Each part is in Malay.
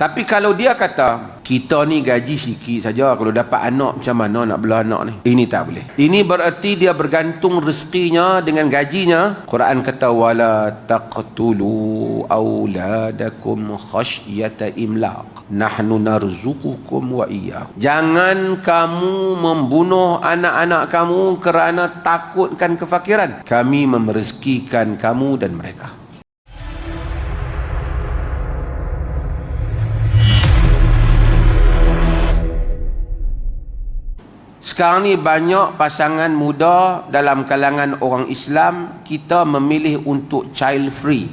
Tapi kalau dia kata, kita ni gaji sikit saja, kalau dapat anak macam mana nak bela anak ni? Ini tak boleh. Ini bererti dia bergantung rezekinya dengan gajinya. Quran kata, wala taqtulu auladakum khasyata imlaq. Nahnu narzuqukum wa iyyahum. Jangan kamu membunuh anak-anak kamu kerana takutkan kefakiran. Kami merezekikan kamu dan mereka. Sekarang ni banyak pasangan muda dalam kalangan orang Islam, kita memilih untuk child free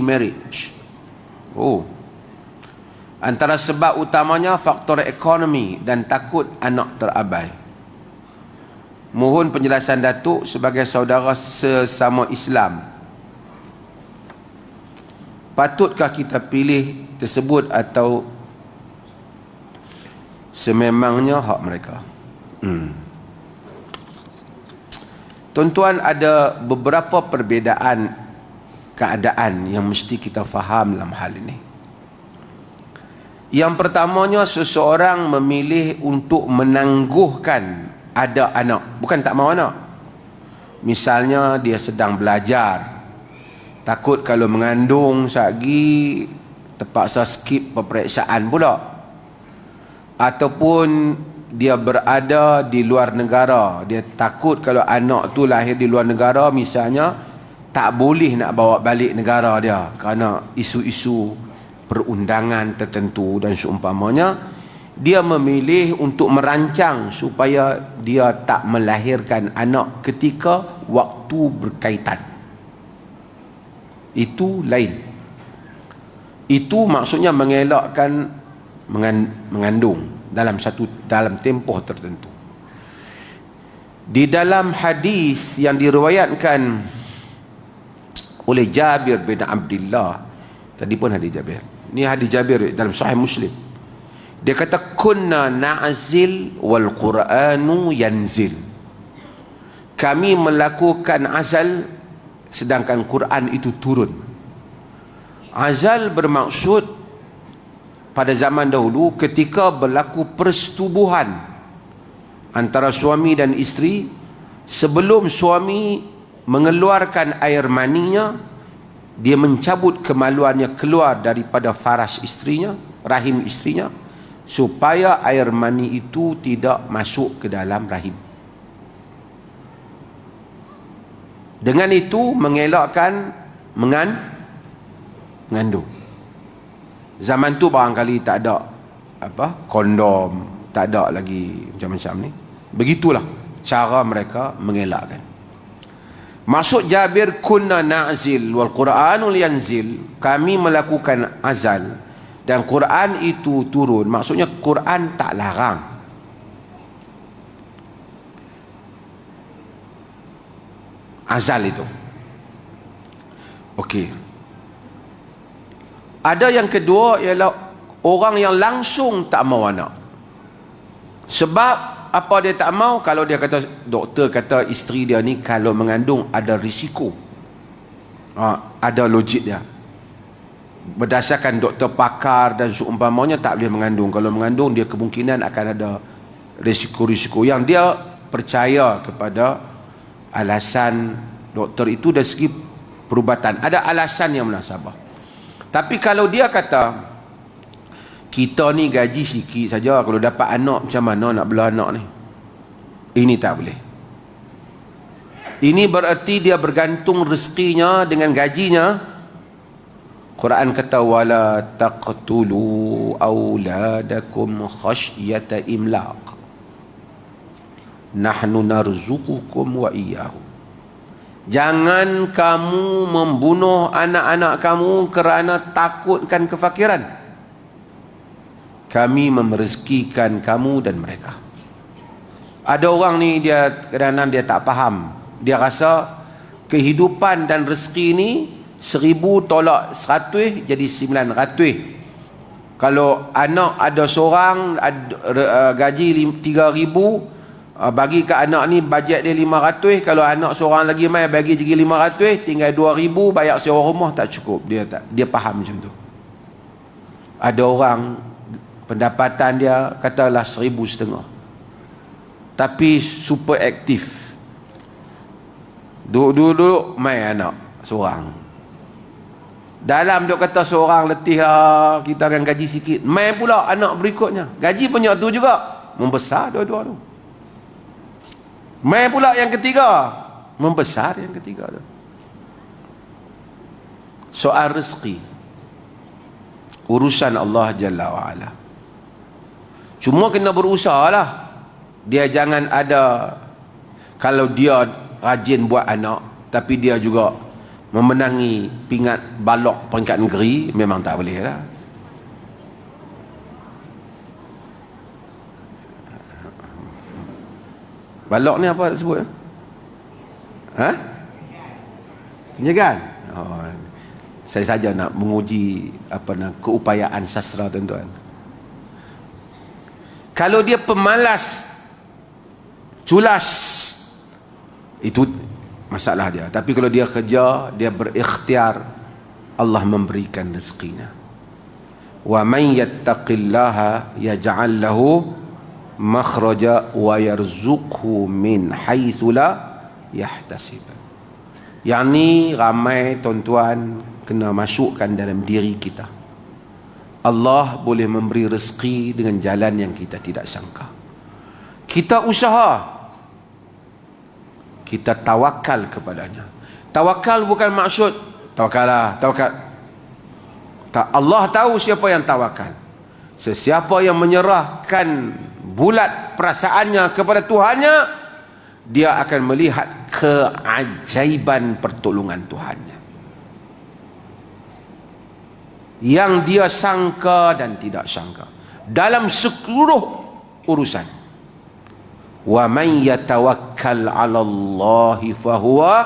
marriage. Antara sebab utamanya faktor ekonomi dan takut anak terabai. Mohon penjelasan Datuk sebagai saudara sesama Islam. Patutkah kita pilih tersebut atau sememangnya hak mereka? Tuan-tuan, ada beberapa perbezaan keadaan yang mesti kita faham dalam hal ini. Yang pertamanya, seseorang memilih untuk menangguhkan ada anak, bukan tak mahu anak. Misalnya dia sedang belajar, takut kalau mengandung sehari terpaksa skip peperiksaan pula. Ataupun dia berada di luar negara, dia takut kalau anak tu lahir di luar negara misalnya, tak boleh nak bawa balik negara dia kerana isu-isu perundangan tertentu dan seumpamanya. Dia memilih untuk merancang supaya dia tak melahirkan anak ketika waktu berkaitan. Itu lain. Itu maksudnya mengelakkan mengandung dalam tempoh tertentu. Di dalam hadis yang diriwayatkan oleh Jabir bin Abdullah, tadi pun hadis Jabir, ni hadis Jabir dalam Sahih Muslim. Dia kata, kunna na'zil wal Qur'anu yanzil. Kami melakukan azal sedangkan Quran itu turun. Azal bermaksud pada zaman dahulu ketika berlaku persetubuhan antara suami dan isteri, sebelum suami mengeluarkan air maninya, dia mencabut kemaluannya keluar daripada faras istrinya, rahim istrinya, supaya air mani itu tidak masuk ke dalam rahim. Dengan itu mengelakkan mengandung. Zaman tu barangkali tak ada kondom, tak ada lagi macam-macam ni. Begitulah cara mereka mengelakkan. Maksud Jabir, kunna na'zil wal Qur'anul yanzil, kami melakukan azal dan Quran itu turun. Maksudnya Quran tak larang. Azal itu. Okey. Ada yang kedua, ialah orang yang langsung tak mahu anak. Sebab apa dia tak mahu? Kalau dia kata, doktor kata isteri dia ni kalau mengandung ada risiko, ada logik dia. Berdasarkan doktor pakar dan seumpamanya, tak boleh mengandung. Kalau mengandung, dia kemungkinan akan ada risiko-risiko yang dia percaya kepada alasan doktor itu dari segi perubatan. Ada alasan yang munasabah. Tapi kalau dia kata, kita ni gaji sikit saja, kalau dapat anak macam mana nak bela anak ni? Ini tak boleh. Ini bererti dia bergantung rezekinya dengan gajinya. Quran kata, wala taqtulu auladakum khasyata imlaq. Nahnu narzuqukum wa iyyahum. Jangan kamu membunuh anak-anak kamu kerana takutkan kefakiran. Kami merezekikan kamu dan mereka. Ada orang ni, dia kadang-kadang dia tak faham. Dia rasa kehidupan dan rezeki ni 1000 tolak 100 jadi 900. Kalau anak ada seorang, gaji 3,000, bagi ke anak ni bajet dia 500, kalau anak seorang lagi mai bagi jadi 500, tinggal 2,000, bayar sewa rumah tak cukup. Dia faham macam tu. Ada orang pendapatan dia katalah 1,500, tapi super aktif, duduk main anak seorang. Dalam dia kata seorang letih lah, kita akan gaji sikit, main pula anak berikutnya, gaji banyak tu juga, membesar dua-dua tu. Main pula yang ketiga, membesar yang ketiga tu. Soal rezeki, urusan Allah Jalla wa'ala. Cuma kena berusaha lah. Dia jangan ada, kalau dia rajin buat anak tapi dia juga memenangi pingat balok peringkat negeri, memang tak boleh lah. Balok ni apa disebut? Ha? Penjagaan? Oh, saya saja nak menguji keupayaan sastra tuan-tuan. Kalau dia pemalas, culas, itu masalah dia. Tapi kalau dia kerja, dia berikhtiar, Allah memberikan rezekinya. Wa man yattaqillaha yaj'al lahu makhraja wa yarzuqhu min haitsu la yahtasib. Yang ni ramai tuan-tuan kena masukkan dalam diri kita. Allah boleh memberi rezeki dengan jalan yang kita tidak sangka. Kita usaha, kita tawakal kepadanya. Tawakal bukan maksud tawakal lah, tawakal. Allah tahu siapa yang tawakal. Sesiapa yang menyerahkan bulat perasaannya kepada Tuhannya, dia akan melihat keajaiban pertolongan Tuhannya yang dia sangka dan tidak sangka dalam seluruh urusan. Wa man yatawakkal 'ala Allahi fahuwa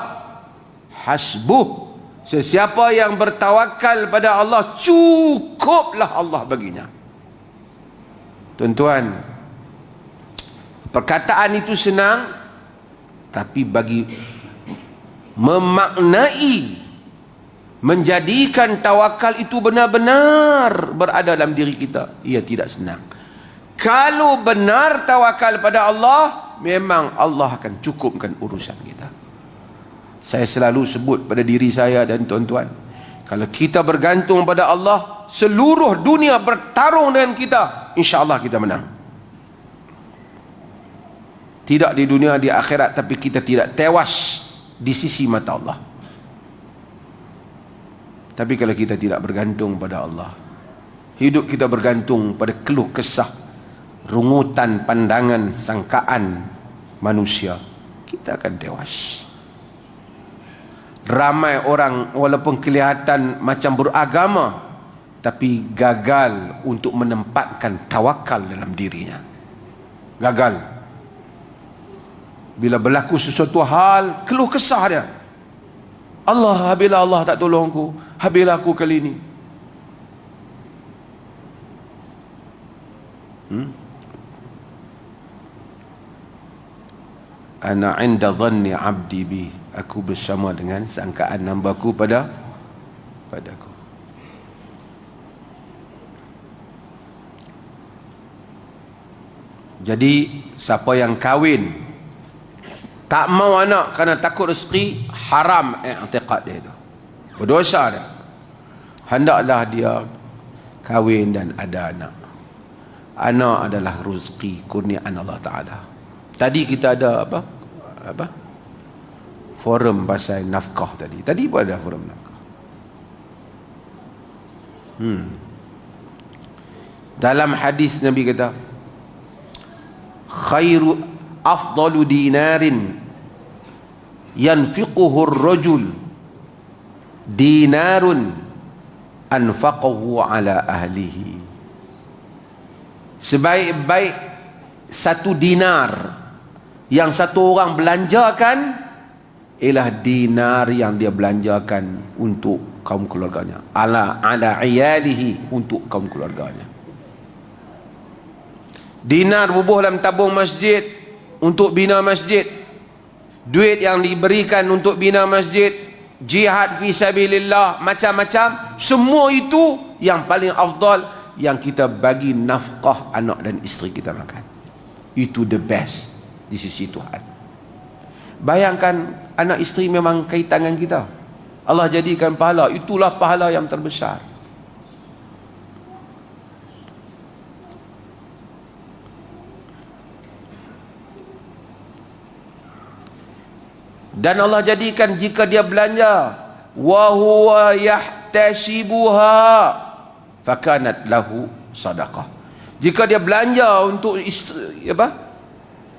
hasbuh. Sesiapa yang bertawakal pada Allah, cukuplah Allah baginya. Tuan-tuan, perkataan itu senang, tapi bagi memaknai, menjadikan tawakal itu benar-benar berada dalam diri kita, ia tidak senang. Kalau benar tawakal pada Allah, memang Allah akan cukupkan urusan kita. Saya selalu sebut pada diri saya dan tuan-tuan, kalau kita bergantung pada Allah, seluruh dunia bertarung dengan kita, insya-Allah kita menang. Tidak di dunia, di akhirat, tapi kita tidak tewas di sisi mata Allah. Tapi kalau kita tidak bergantung pada Allah, hidup kita bergantung pada keluh kesah, rungutan pandangan, sangkaan manusia, kita akan tewas. Ramai orang walaupun kelihatan macam beragama, tapi gagal untuk menempatkan tawakal dalam dirinya. Gagal. Bila berlaku sesuatu hal, keluh kesah dia. Allah, bila Allah tak tolongku, habislah aku kali ini. Ana 'inda dhanni 'abdi bi. Aku bersama dengan sangkaan hamba-Ku padaku. Jadi siapa yang kahwin tak mau anak kerana takut rezeki, haram i'tiqad dia itu, berdosa dia. Hendaklah dia kahwin dan ada anak. Anak adalah rezeki kurniaan Allah Ta'ala. Tadi kita ada apa forum pasal nafkah tadi pun ada forum nafkah. Dalam hadis Nabi kata, khairu afdalu dinarin yanfiquhu ar-rajul dinarun anfaqahu ala ahlihi. Sebaik-baik satu dinar yang satu orang belanjakan ialah dinar yang dia belanjakan untuk kaum keluarganya, ala iyalihi, untuk kaum keluarganya. Dinar bubuh dalam tabung masjid untuk bina masjid, duit yang diberikan untuk bina masjid, jihad fi sabilillah, macam-macam, semua itu yang paling afdal yang kita bagi nafkah anak dan isteri kita makan. Itu the best di sisi Tuhan. Bayangkan anak isteri memang kaitan dengan kita. Allah jadikan pahala, itulah pahala yang terbesar. Dan Allah jadikan jika dia belanja wa huwa yahtasibuha fakanat lahu sadaqah. Jika dia belanja untuk isteri,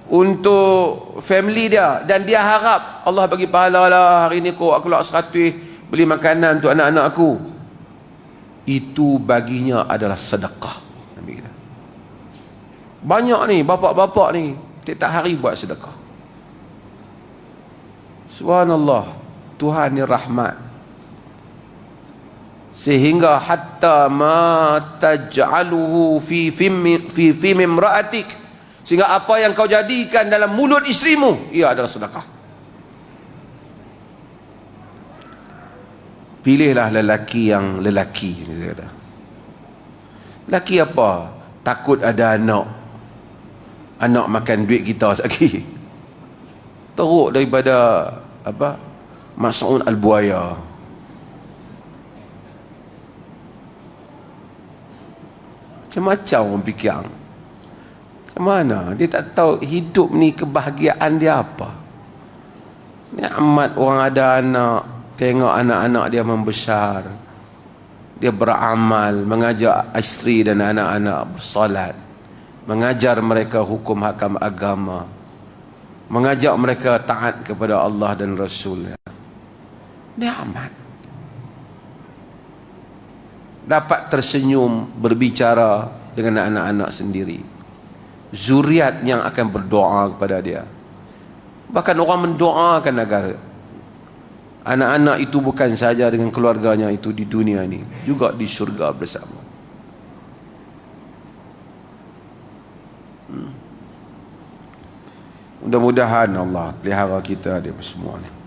untuk family dia, dan dia harap Allah bagi pahala lah, hari ni kok aku nak 100 beli makanan untuk anak-anak aku, itu baginya adalah sedekah. Nabi kata. Banyak ni bapak-bapak ni tiap hari buat sedekah. Subhanallah, Tuhan ni rahmat, sehingga hatta ma taj'aluhu fi imra'atik, sehingga apa yang kau jadikan dalam mulut isterimu, ia adalah sedekah. Pilihlah lelaki yang lelaki, saya kata. Lelaki apa? Takut ada anak makan duit kita lagi. Teruk daripada Mas'ud Al-Buaya. Macam-macam orang fikir. Macam mana? Dia tak tahu hidup ni kebahagiaan dia apa. Nikmat orang ada anak, tengok anak-anak dia membesar, dia beramal, mengajak isteri dan anak-anak bersolat, mengajar mereka hukum hakam agama, mengajak mereka taat kepada Allah dan Rasul. Nikmat. Dapat tersenyum berbicara dengan anak-anak sendiri, zuriat yang akan berdoa kepada dia. Bahkan orang mendoakan agar anak-anak itu bukan saja dengan keluarganya itu di dunia ini, juga di syurga bersama. Mudah-mudahan Allah pelihara kita dia semua ni.